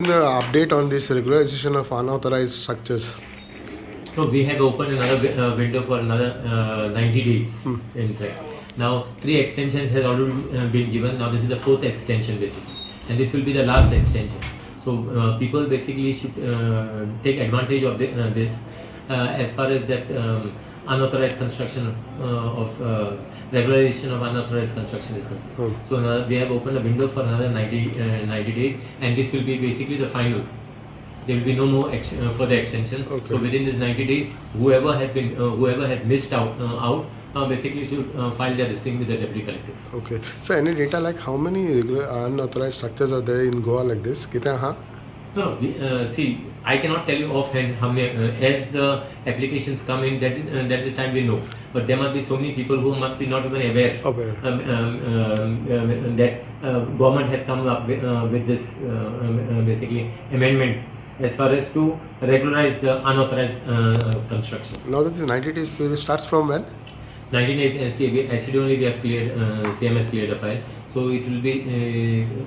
Update on this regularization of unauthorized structures. No, we have opened another window for another 90 days. In fact, now 3 extensions has already been given. Now this is the 4th extension basically, and this will be the last extension. So people basically should take advantage of this as far as that unauthorized construction of regularization of unauthorized construction is concerned. So now we have opened a window for another 90 days, and this will be basically the final. There will be no more further extension. Okay. So within this 90 days, whoever has missed out basically should file their listing with the deputy collectors. Okay. So any data like how many unauthorized structures are there in Goa like this? No, see, I cannot tell you offhand how many. As the applications come in, that's the time we know. But there must be so many people who must be not even aware that government has come up with this basically amendment as far as to regularize the unauthorized construction. Now that this 90 days period starts from when? 19 days SCD only we have cleared, CMS cleared the file. So it will be,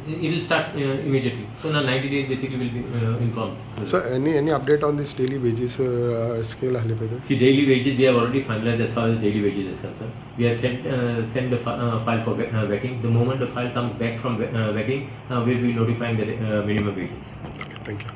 it will start immediately. So now 90 days basically will be informed. So any update on this daily wages scale? See, daily wages we have already finalized as far as daily wages is concerned. We have sent the file for vetting. The moment the file comes back from vetting, we will be notifying the minimum wages. Thank you.